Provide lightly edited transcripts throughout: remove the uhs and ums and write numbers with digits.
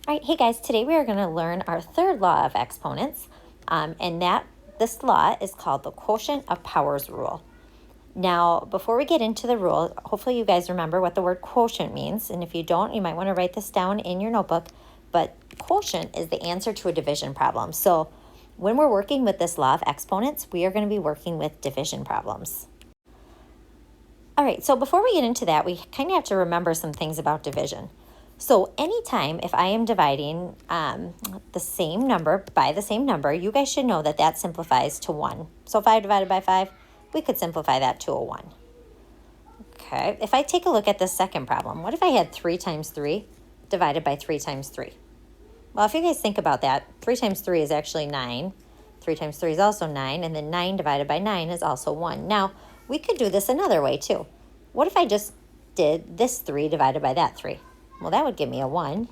All right, hey guys, today we are going to learn our third law of exponents, this law is called the quotient of powers rule. Now, before we get into the rule, hopefully you guys remember what the word quotient means, and if you don't, you might want to write this down in your notebook, but quotient is the answer to a division problem. So when we're working with this law of exponents, we are going to be working with division problems. All right, so before we get into that, we kind of have to remember some things about division. So anytime if I am dividing the same number by the same number, you guys should know that that simplifies to 1. So if I divided by 5, we could simplify that to a 1. Okay, if I take a look at the second problem, what if I had 3 times 3 divided by 3 times 3? Well, if you guys think about that, 3 times 3 is actually 9. 3 times 3 is also 9, and then 9 divided by 9 is also 1. Now, we could do this another way too. What if I just did this 3 divided by that 3? Well, that would give me a 1.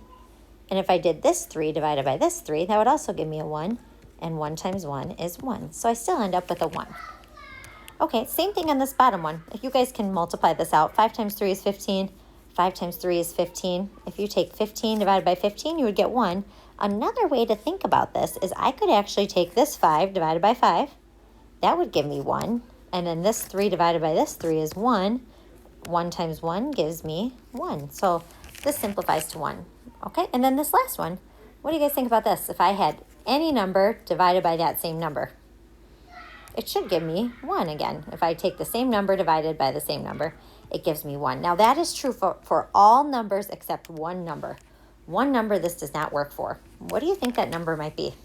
And if I did this 3 divided by this 3, that would also give me a 1. And 1 times 1 is 1. So I still end up with a 1. Okay, same thing on this bottom one. If you guys can multiply this out, 5 times 3 is 15. 5 times 3 is 15. If you take 15 divided by 15, you would get 1. Another way to think about this is I could actually take this 5 divided by 5. That would give me 1. And then this 3 divided by this 3 is 1. 1 times 1 gives me 1. So this simplifies to 1. Okay, and then this last one, what do you guys think about this? If I had any number divided by that same number, it should give me 1 again. If I take the same number divided by the same number, it gives me 1. Now that is true for all numbers except one number. One number this does not work for. What do you think that number might be?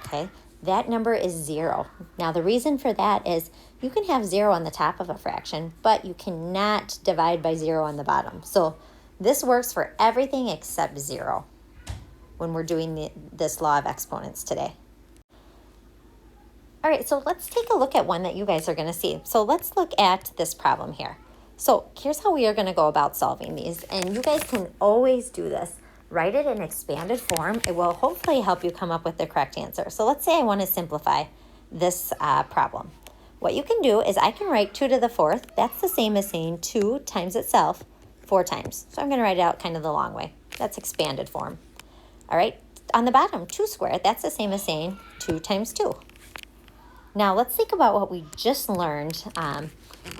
Okay, that number is 0. Now the reason for that is you can have 0 on the top of a fraction, but you cannot divide by 0 on the bottom. So this works for everything except 0 when we're doing this law of exponents today. All right, so let's take a look at one that you guys are going to see. So let's look at this problem here. So here's how we are going to go about solving these, and you guys can always do this. Write it in expanded form. It will hopefully help you come up with the correct answer. So let's say I want to simplify this problem. What you can do is I can write 2 to the 4th. That's the same as saying 2 times itself 4 times. So I'm going to write it out kind of the long way. That's expanded form. All right, on the bottom, 2 squared. That's the same as saying 2 times 2. Now let's think about what we just learned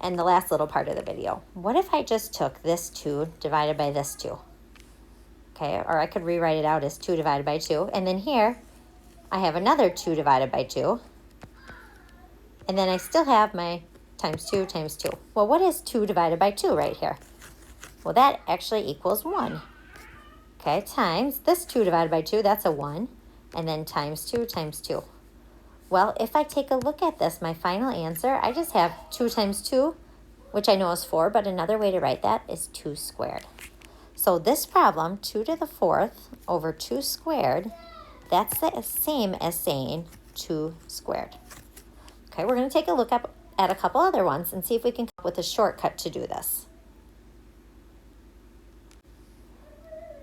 in the last little part of the video. What if I just took this 2 divided by this 2? Okay, or I could rewrite it out as 2 divided by 2. And then here, I have another 2 divided by 2. And then I still have my times 2 times 2. Well, what is 2 divided by 2 right here? Well, that actually equals 1. Okay, times this 2 divided by 2, that's a 1. And then times 2 times 2. Well, if I take a look at this, my final answer, I just have 2 times 2, which I know is 4, but another way to write that is 2 squared. So this problem, 2 to the 4th over 2 squared, that's the same as saying 2 squared. Okay, we're going to take a look at a couple other ones and see if we can come up with a shortcut to do this.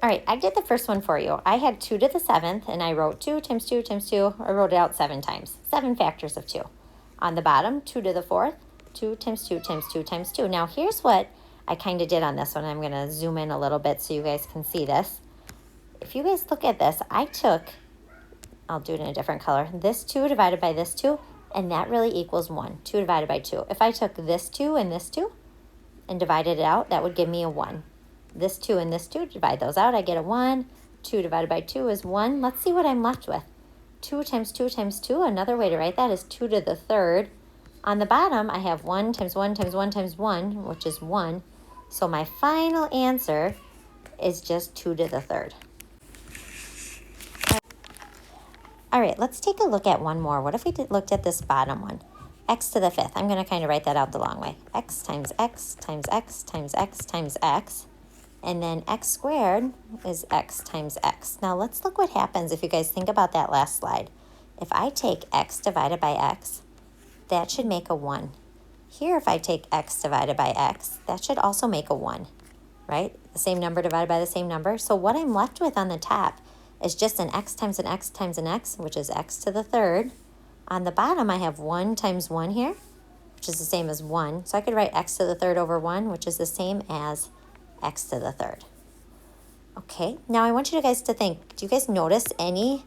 All right, I did the first one for you. I had 2 to the 7th, and I wrote 2 times 2 times 2. I wrote it out 7 times, 7 factors of 2. On the bottom, 2 to the 4th, 2 times 2 times 2 times 2. Now, here's what I kind of did on this one. I'm going to zoom in a little bit so you guys can see this. If you guys look at this, I'll do it in a different color, this 2 divided by this 2, and that really equals 1, 2 divided by 2. If I took this 2 and this 2 and divided it out, that would give me a 1. This 2 and this 2, divide those out, I get a 1. 2 divided by 2 is 1. Let's see what I'm left with. 2 times 2 times 2, another way to write that is 2 to the 3rd. On the bottom, I have 1 times 1 times 1 times 1, which is 1. So my final answer is just 2 to the 3rd. All right, let's take a look at one more. What if we looked at this bottom one? X to the 5th. I'm going to kind of write that out the long way. X times X times X times X times X. And then X squared is X times X. Now let's look what happens if you guys think about that last slide. If I take X divided by X, that should make a 1. Here, if I take X divided by X, that should also make a 1, right? The same number divided by the same number. So what I'm left with on the top is just an X times an X times an X, which is X to the 3rd. On the bottom, I have 1 times 1 here, which is the same as 1. So I could write X to the 3rd over 1, which is the same as X to the 3rd. Okay, now I want you guys to think, do you guys notice any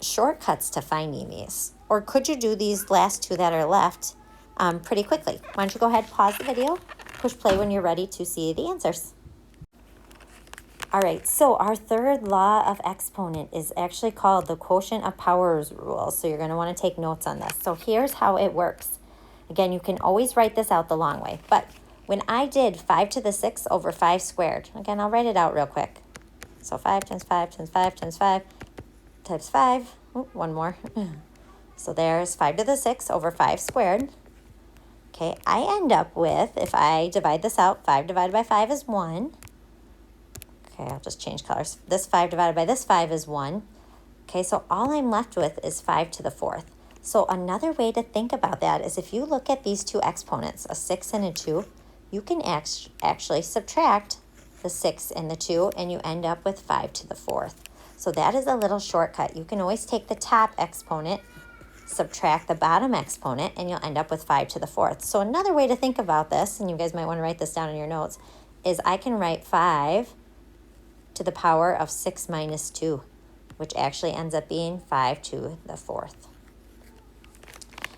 shortcuts to finding these? Or could you do these last two that are left pretty quickly? Why don't you go ahead, pause the video, push play when you're ready to see the answers. All right, so our third law of exponent is actually called the quotient of powers rule. So you're going to want to take notes on this. So here's how it works. Again, you can always write this out the long way. But when I did 5 to the 6 over 5 squared, again, I'll write it out real quick. So 5 times 5 times 5 times 5 times 5. Oh, one more. So there's 5 to the 6 over 5 squared. Okay, I end up with, if I divide this out, 5 divided by 5 is 1. Okay, I'll just change colors. This 5 divided by this 5 is 1. Okay, so all I'm left with is 5 to the 4th. So another way to think about that is if you look at these two exponents, a 6 and a 2, you can actually subtract the 6 and the 2, and you end up with 5 to the 4th. So that is a little shortcut. You can always take the top exponent, subtract the bottom exponent, and you'll end up with 5 to the 4th. So another way to think about this, and you guys might want to write this down in your notes, is I can write 5 to the power of 6 minus 2, which actually ends up being 5 to the 4th.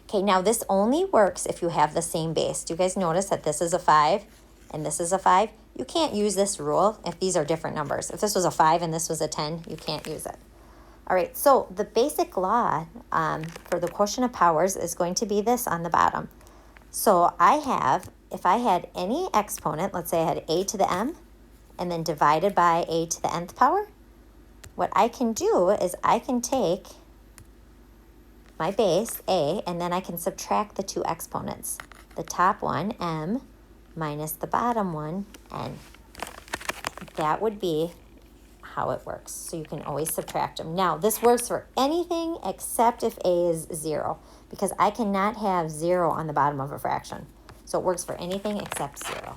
Okay, now this only works if you have the same base. Do you guys notice that this is a 5 and this is a 5? You can't use this rule if these are different numbers. If this was a 5 and this was a 10, you can't use it. All right, so the basic law for the quotient of powers is going to be this on the bottom. So I have, if I had any exponent, let's say I had a to the m, and then divided by a to the nth power, what I can do is I can take my base, a, and then I can subtract the two exponents. The top one, m, minus the bottom one, n. That would be how it works. So you can always subtract them. Now, this works for anything except if a is 0, because I cannot have 0 on the bottom of a fraction. So it works for anything except 0.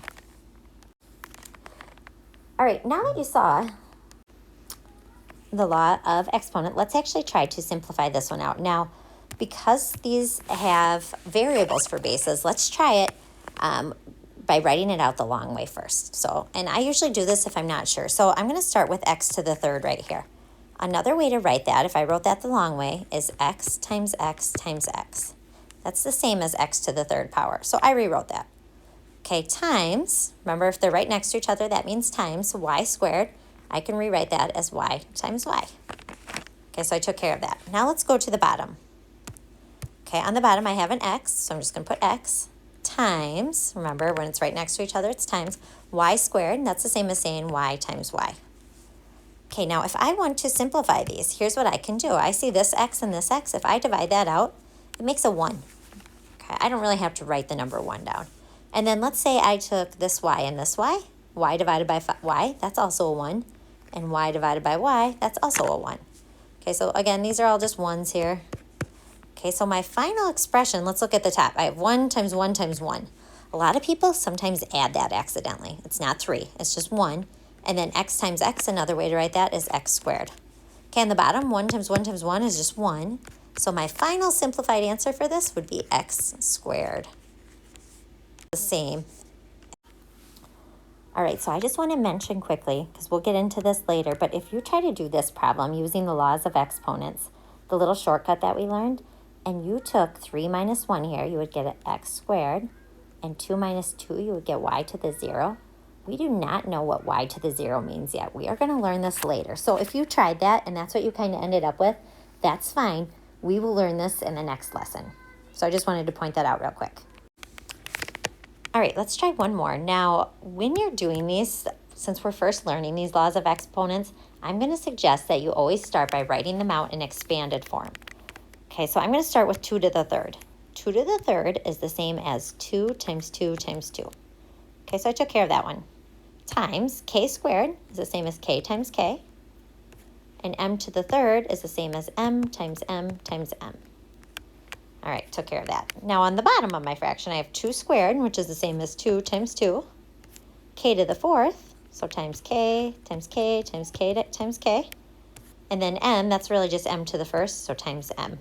All right, now that you saw the law of exponent, let's actually try to simplify this one out. Now, because these have variables for bases, let's try it by writing it out the long way first. So, and I usually do this if I'm not sure. So I'm going to start with x to the third right here. Another way to write that, if I wrote that the long way, is x times x times x. That's the same as x to the third power. So I rewrote that. Okay, times, remember if they're right next to each other, that means times y squared. I can rewrite that as y times y. Okay, so I took care of that. Now let's go to the bottom. Okay, on the bottom I have an x, so I'm just going to put x times, remember when it's right next to each other, it's times y squared. That's the same as saying y times y. Okay, now if I want to simplify these, here's what I can do. I see this x and this x. If I divide that out, it makes a 1. Okay, I don't really have to write the number 1 down. And then let's say I took this y and this y divided by y, that's also a 1. And y divided by y, that's also a 1. Okay, so again, these are all just 1s here. Okay, so my final expression, let's look at the top. I have 1 times 1 times 1. A lot of people sometimes add that accidentally. It's not 3, it's just 1. And then x times x, another way to write that is x squared. Okay, on the bottom, 1 times 1 times 1 is just 1. So my final simplified answer for this would be x squared. The same. All right, so I just want to mention quickly, because we'll get into this later, but if you try to do this problem using the laws of exponents, the little shortcut that we learned, and you took 3 minus 1 here, you would get x squared, and 2 minus 2, you would get y to the 0. We do not know what y to the 0 means yet. We are going to learn this later. So if you tried that, and that's what you kind of ended up with, that's fine. We will learn this in the next lesson. So I just wanted to point that out real quick. All right, let's try one more. Now, when you're doing these, since we're first learning these laws of exponents, I'm going to suggest that you always start by writing them out in expanded form. Okay, so I'm going to start with 2 to the third. 2 to the third is the same as 2 times 2 times 2. Okay, so I took care of that one. Times k squared is the same as k times k. And m to the third is the same as m times m times m. All right, took care of that. Now on the bottom of my fraction, I have 2 squared, which is the same as 2 times 2. K to the fourth, so times k times k times k times k. And then m, that's really just m to the first, so times m.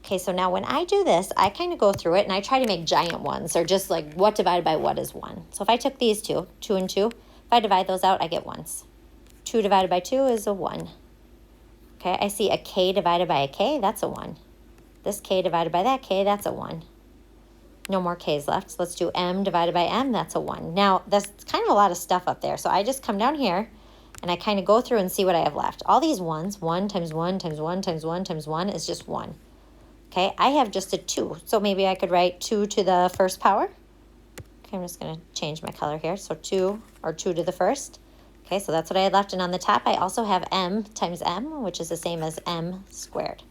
Okay, so now when I do this, I kind of go through it and I try to make giant ones, or just like what divided by what is 1. So if I took these two, 2 and 2, if I divide those out, I get 1s. 2 divided by 2 is a 1. Okay, I see a k divided by a k, that's a 1. This k divided by that k, that's a 1. No more k's left. So let's do m divided by m, that's a 1. Now, that's kind of a lot of stuff up there. So I just come down here and I kind of go through and see what I have left. All these ones, 1 times 1 times 1 times 1 times 1 is just 1. Okay, I have just a 2. So maybe I could write 2 to the first power. Okay, I'm just going to change my color here. So 2, or 2 to the first. Okay, so that's what I had left. And on the top, I also have m times m, which is the same as m squared.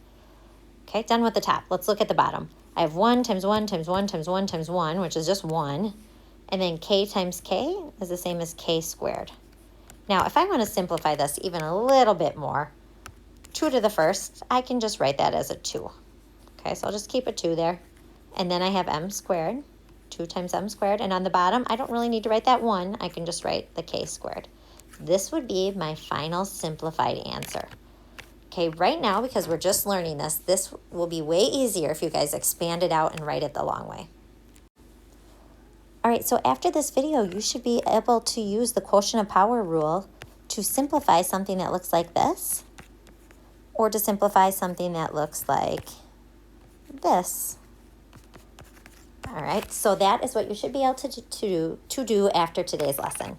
Okay, done with the top. Let's look at the bottom. I have 1 times 1 times 1 times 1 times 1, which is just 1. And then k times k is the same as k squared. Now, if I want to simplify this even a little bit more, 2 to the first, I can just write that as a 2. Okay, so I'll just keep a 2 there. And then I have m squared, 2 times m squared. And on the bottom, I don't really need to write that 1. I can just write the k squared. This would be my final simplified answer. Okay, right now, because we're just learning this will be way easier if you guys expand it out and write it the long way. All right, so after this video, you should be able to use the quotient of power rule to simplify something that looks like this, or to simplify something that looks like this. All right, so that is what you should be able to do after today's lesson.